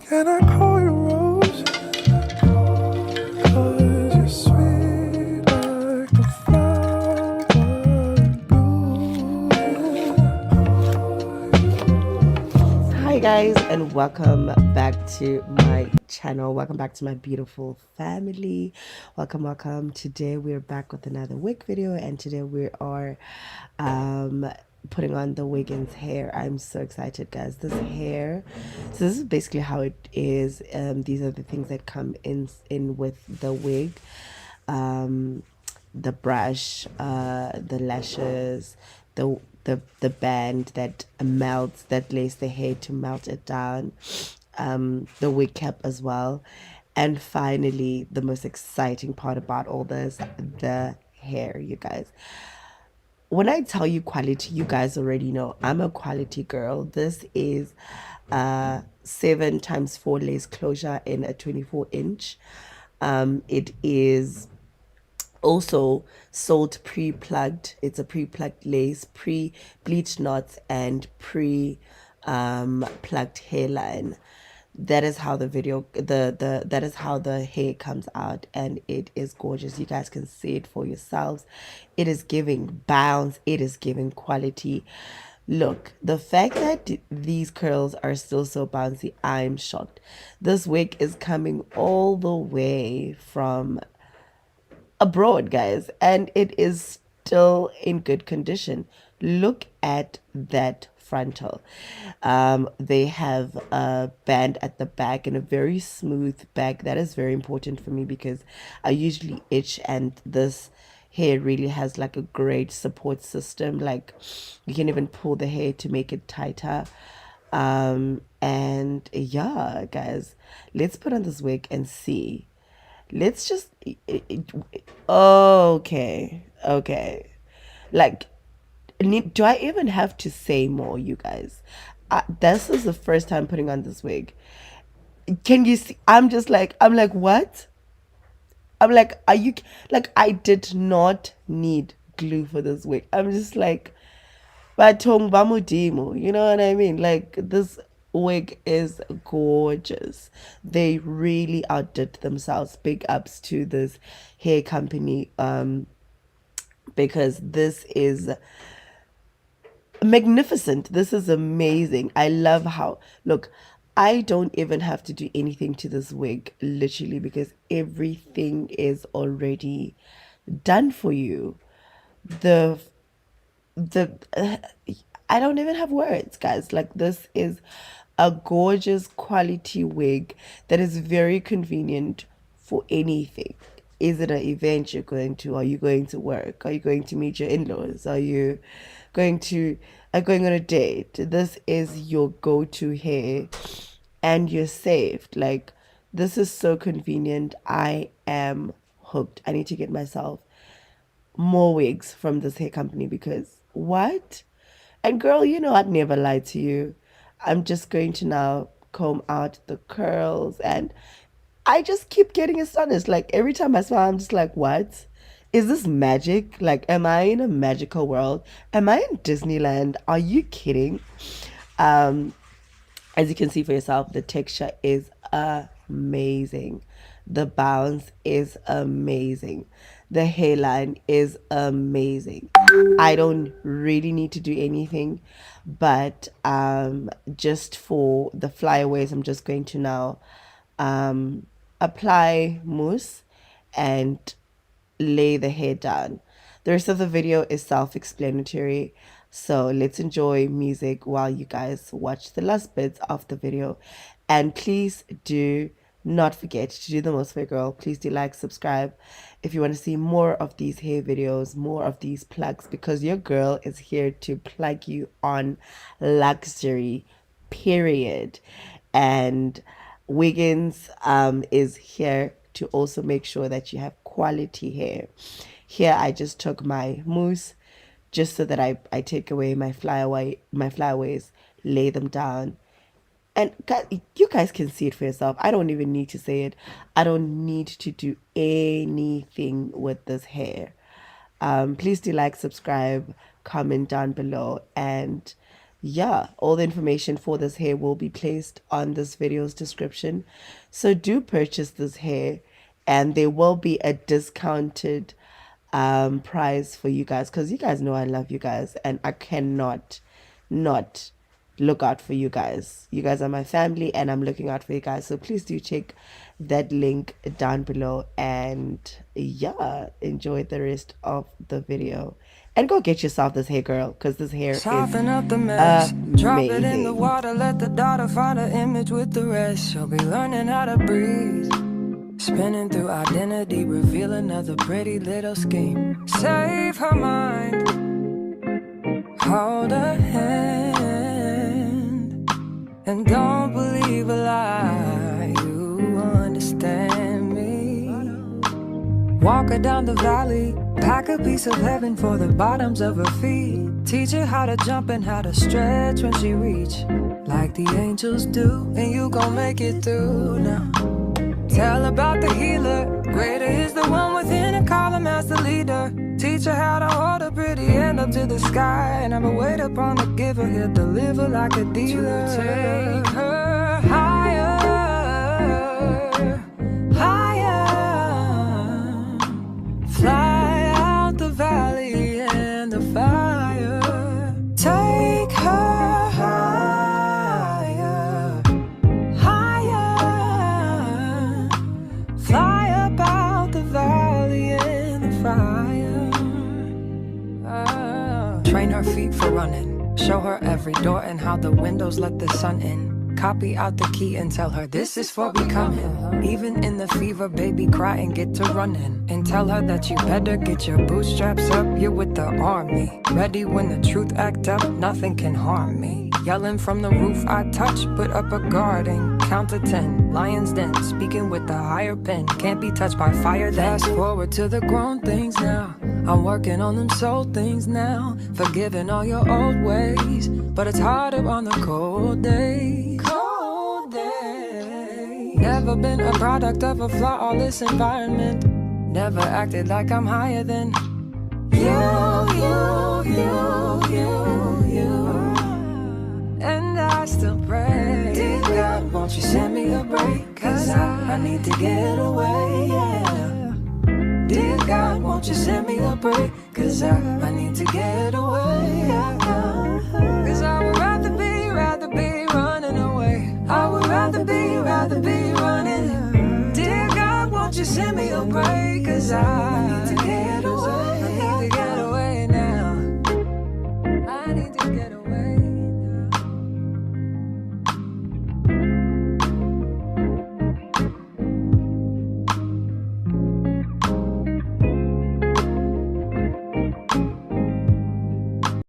Can I call you Rose? 'Cause you're sweet like the flower bloom. Hi guys, and welcome back to my channel. Welcome back to my beautiful family. Welcome. Today we're back with another wig video, and today we are putting on the Wiggins hair. I'm so excited, guys. This hair, so this is basically how it is. These are the things that come in with the wig. The brush, the lashes, the band that melts, that lays the hair to melt it down, the wig cap as well, and finally the most exciting part about all this, the hair, you guys. When I tell you quality, you guys already know I'm a quality girl. This is 7x4 lace closure in a 24-inch. It is also sold pre-plugged. It's a pre-plugged lace, pre-bleached knots, and pre plugged hairline. That is how the video that is how the hair comes out, and it is gorgeous. You guys can see it for yourselves. It is giving bounce, it is giving quality. Look, the fact that these curls are still so bouncy, I'm shocked. This wig is coming all the way from abroad, guys, and it is still in good condition. Look at that frontal. They have a band at the back and a very smooth back. That is very important for me because I usually itch, and this hair really has like a great support system. Like, you can even pull the hair to make it tighter. And yeah, guys, let's put on this wig and see. Let's just okay. Like, do I even have to say more, you guys? This is the first time putting on this wig. Can you see? I'm like, what? I'm like, are you like, I did not need glue for this wig. I'm just like, batong bamudimo, you know what I mean? Like, this wig is gorgeous. They really outdid themselves. Big ups to this hair company, because this is magnificent. This is amazing. I love how, look, I don't even have to do anything to this wig, literally, because everything is already done for you. The the I don't even have words, guys. Like, this is a gorgeous quality wig that is very convenient for anything. Is it an event you're going to? Are you going to work? Are you going to meet your in-laws? Are you going to are going on a date? This is your go-to hair, and you're saved. Like, this is so convenient. I am hooked. I need to get myself more wigs from this hair company, because what? And girl, you know I'd never lie to you. I'm just going to now comb out the curls, and I just keep getting astonished. Like, every time I smile, I'm just like, what? Is this magic? Like, am I in a magical world? Am I in Disneyland? Are you kidding? Um, as you can see for yourself, the texture is amazing. The bounce is amazing. The hairline is amazing. I don't really need to do anything, but just for the flyaways, I'm just going to now apply mousse and lay the hair down. The rest of the video is self-explanatory, so let's enjoy music while you guys watch the last bits of the video. And please do not forget to do the most for your girl. Please do like, subscribe if you want to see more of these hair videos, more of these plugs, because your girl is here to plug you on luxury, period. And Wiggins is here to also make sure that you have quality hair. Here I just took my mousse just so that I take away my flyaways, lay them down. And you guys can see it for yourself. I don't even need to say it. I don't need to do anything with this hair. Please do like, subscribe, comment down below, and yeah, all the information for this hair will be placed on this video's description. So do purchase this hair, and there will be a discounted price for you guys, because you guys know I love you guys and I cannot not look out for you guys. You guys are my family and I'm looking out for you guys. So please do check that link down below, and yeah, enjoy the rest of the video. And go get yourself this hair, girl, because this hair Soften is up the mess, drop it in the amazing. water, let the daughter find an image with the rest. She'll be learning how to breathe, spinning through identity, reveal another pretty little scheme. Save her mind, hold her hand, and don't believe a lie, you understand me. Walk her down the valley, pack a piece of heaven for the bottoms of her feet. Teach her how to jump and how to stretch when she reach, like the angels do, and you gon' make it through now. Tell about the healer, greater is the one within, and call him as the leader. Teach her how to hold a pretty hand up to the sky, and never wait upon the giver, he'll deliver like a dealer. To take her higher, higher, fly out the valley and the fire. Take her higher, higher, fly up out the valley and the fire. Train her feet for running, show her every door and how the windows let the sun in. Copy out the key and tell her this is for becoming. Even in the fever, baby, cry and get to running. And tell her that you better get your bootstraps up, you're with the army. Ready when the truth act up, nothing can harm me. Yelling from the roof I touch, put up a guard and count to 10. Lion's den, speaking with the higher pen. Can't be touched by fire then. Fast forward to the grown things now. I'm working on them soul things now. Forgiving all your old ways, but it's harder on the cold days. Cold days. Never been a product of a flawless environment. Never acted like I'm higher than you. And I still pray, dear God, won't you send me a break? Cause I need to get away, yeah. Dear God, won't you send me a break? Cause I need to get away, yeah. Cause I would rather be running away. I would rather be running. Dear God, won't you send me a break? Cause I